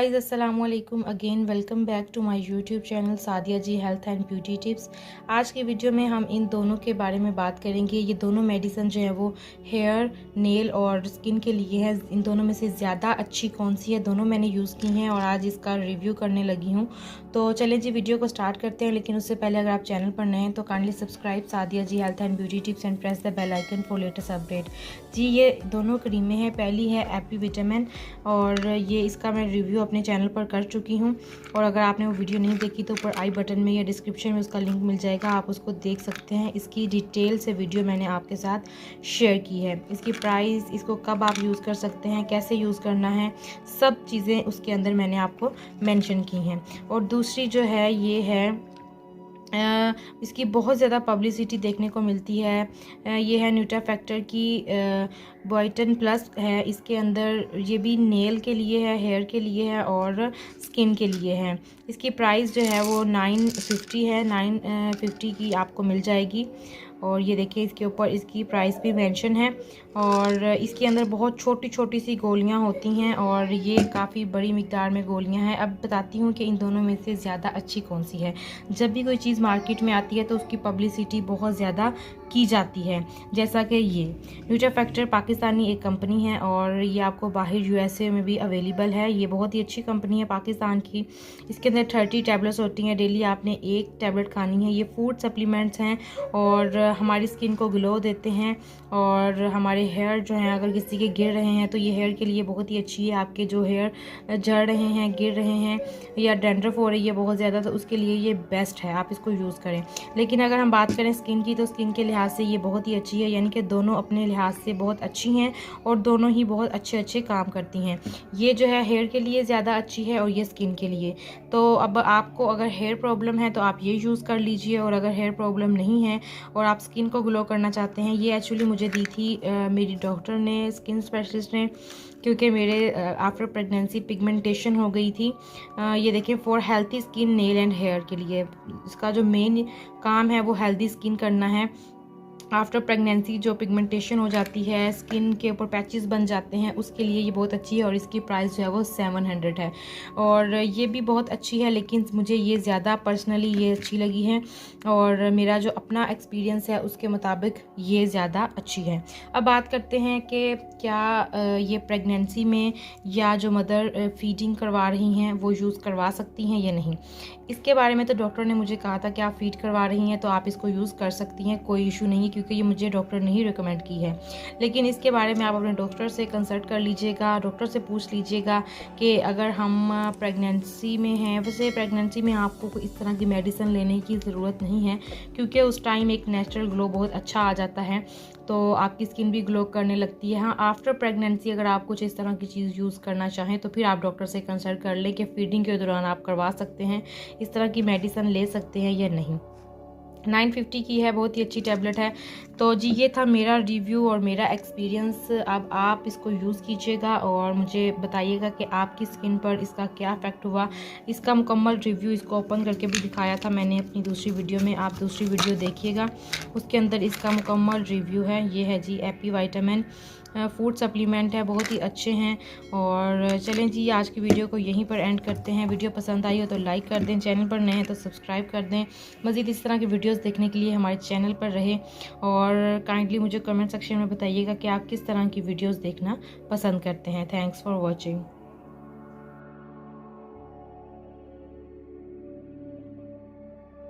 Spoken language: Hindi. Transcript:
गाइस अस्सलाम वालेकुम again welcome back to my YouTube channel Sadia ji health and beauty tips. आज की वीडियो में हम इन दोनों के बारे में बात करेंगे। ये दोनों मेडिसिन जो है वो हेयर, नेल और स्किन के लिए है। इन दोनों में से ज़्यादा अच्छी कौन सी है, दोनों मैंने यूज़ की हैं और आज इसका रिव्यू करने लगी हूँ। तो चलें जी वीडियो को स्टार्ट करते हैं, लेकिन उससे पहले अगर आप चैनल पर नए हैं तो kindly subscribe Sadiya ji health and beauty tips and press the bell icon for latest update. जी ये दोनों क्रीमें हैं। पहली है एपी विटामिन और ये इसका मैं रिव्यू अपने चैनल पर कर चुकी हूँ, और अगर आपने वो वीडियो नहीं देखी तो ऊपर आई बटन में या डिस्क्रिप्शन में उसका लिंक मिल जाएगा, आप उसको देख सकते हैं। इसकी डिटेल से वीडियो मैंने आपके साथ शेयर की है। इसकी प्राइस, इसको कब आप यूज़ कर सकते हैं, कैसे यूज़ करना है, सब चीज़ें उसके अंदर मैंने आपको मेंशन की हैं। और दूसरी जो है ये है इसकी बहुत ज़्यादा पब्लिसिटी देखने को मिलती है। ये है न्यूट्रा फैक्टर की बायोटिन प्लस है। इसके अंदर ये भी नेल के लिए है, हेयर के लिए है और स्किन के लिए है। इसकी प्राइस जो है वो 950 है। 950 की आपको मिल जाएगी। और ये देखिए इसके ऊपर इसकी प्राइस भी मेंशन है। और इसके अंदर बहुत छोटी छोटी सी गोलियां होती हैं और ये काफ़ी बड़ी मिकदार में गोलियां हैं। अब बताती हूँ कि इन दोनों में से ज़्यादा अच्छी कौन सी है। जब भी कोई चीज़ मार्केट में आती है तो उसकी पब्लिसिटी बहुत ज़्यादा की जाती है, जैसा कि ये न्यूट्रा फैक्टर पाकिस्तानी एक कंपनी है और ये आपको बाहर यूएसए में भी अवेलेबल है। ये बहुत ही अच्छी कंपनी है पाकिस्तान की। इसके अंदर 30 टैबलेट्स होती हैं, डेली आपने एक टैबलेट खानी है। ये फूड सप्लीमेंट्स हैं और हमारी स्किन को ग्लो देते हैं। और हमारे हेयर जो हैं अगर किसी के गिर रहे हैं तो ये हेयर के लिए बहुत ही अच्छी है। आपके जो हेयर झड़ रहे हैं, गिर रहे हैं या डैंड्रफ हो रही है बहुत ज़्यादा, तो उसके लिए ये बेस्ट है, आप इसको यूज़ करें। लेकिन अगर हम बात करें स्किन की तो स्किन के लिहाज से ये बहुत ही अच्छी है, यानी कि दोनों अपने लिहाज से बहुत अच्छी हैं और दोनों ही बहुत अच्छे अच्छे काम करती हैं। ये जो है हेयर के लिए ज़्यादा अच्छी है और ये स्किन के लिए। तो अब आपको अगर हेयर प्रॉब्लम है तो आप ये यूज़ कर लीजिए, और अगर हेयर प्रॉब्लम नहीं है और आप स्किन को ग्लो करना चाहते हैं, ये एक्चुअली मुझे दी थी मेरी डॉक्टर ने, स्किन स्पेशलिस्ट ने, क्योंकि मेरे आफ्टर प्रेगनेंसी पिगमेंटेशन हो गई थी। ये देखिए for healthy skin, nail and hair के लिए इसका जो मेन काम है वो हेल्दी स्किन करना है। आफ्टर प्रेगनेंसी जो पिगमेंटेशन हो जाती है, स्किन के ऊपर पैचेस बन जाते हैं, उसके लिए ये बहुत अच्छी है। और इसकी प्राइस जो है वो 700 है और ये भी बहुत अच्छी है, लेकिन मुझे ये ज़्यादा पर्सनली ये अच्छी लगी है और मेरा जो अपना एक्सपीरियंस है उसके मुताबिक ये ज़्यादा अच्छी है। अब बात करते हैं कि क्या ये प्रेगनेंसी में या जो मदर फीडिंग करवा रही हैं वो यूज़ करवा सकती हैं या नहीं। इसके बारे में तो डॉक्टर ने मुझे कहा था कि आप फीड करवा रही हैं तो आप इसको यूज़ कर सकती हैं, कोई इशू नहीं है, क्योंकि ये मुझे डॉक्टर ने ही रिकमेंड की है। लेकिन इसके बारे में आप अपने डॉक्टर से कंसल्ट कर लीजिएगा, डॉक्टर से पूछ लीजिएगा कि अगर हम प्रेगनेंसी में हैं। वैसे प्रेगनेंसी में आपको इस तरह की मेडिसिन लेने की ज़रूरत नहीं है, क्योंकि उस टाइम एक नेचुरल ग्लो बहुत अच्छा आ जाता है, तो आपकी स्किन भी ग्लो करने लगती है। हाँ, आफ्टर प्रेगनेंसी अगर आप कुछ इस तरह की चीज़ यूज़ करना चाहें तो फिर आप डॉक्टर से कंसल्ट कर लें कि फीडिंग के दौरान आप करवा सकते हैं, इस तरह की मेडिसिन ले सकते हैं या नहीं। 950 की है, बहुत ही अच्छी टैबलेट है। तो जी ये था मेरा रिव्यू और मेरा एक्सपीरियंस। अब आप इसको यूज़ कीजिएगा और मुझे बताइएगा कि आपकी स्किन पर इसका क्या इफेक्ट हुआ। इसका मुकम्मल रिव्यू इसको ओपन करके भी दिखाया था मैंने अपनी दूसरी वीडियो में, आप दूसरी वीडियो देखिएगा, उसके अंदर इसका मुकम्मल रिव्यू है। ये है जी एपी विटामिन फूड सप्लीमेंट है, बहुत ही अच्छे हैं। और चलें जी आज की वीडियो को यहीं पर एंड करते हैं। वीडियो पसंद आई हो तो लाइक कर दें, चैनल पर नए हैं तो सब्सक्राइब कर दें। मज़ीद इस तरह की वीडियोस देखने के लिए हमारे चैनल पर रहें और काइंडली मुझे कमेंट सेक्शन में बताइएगा कि आप किस तरह की वीडियोस देखना पसंद करते हैं। Thanks for watching.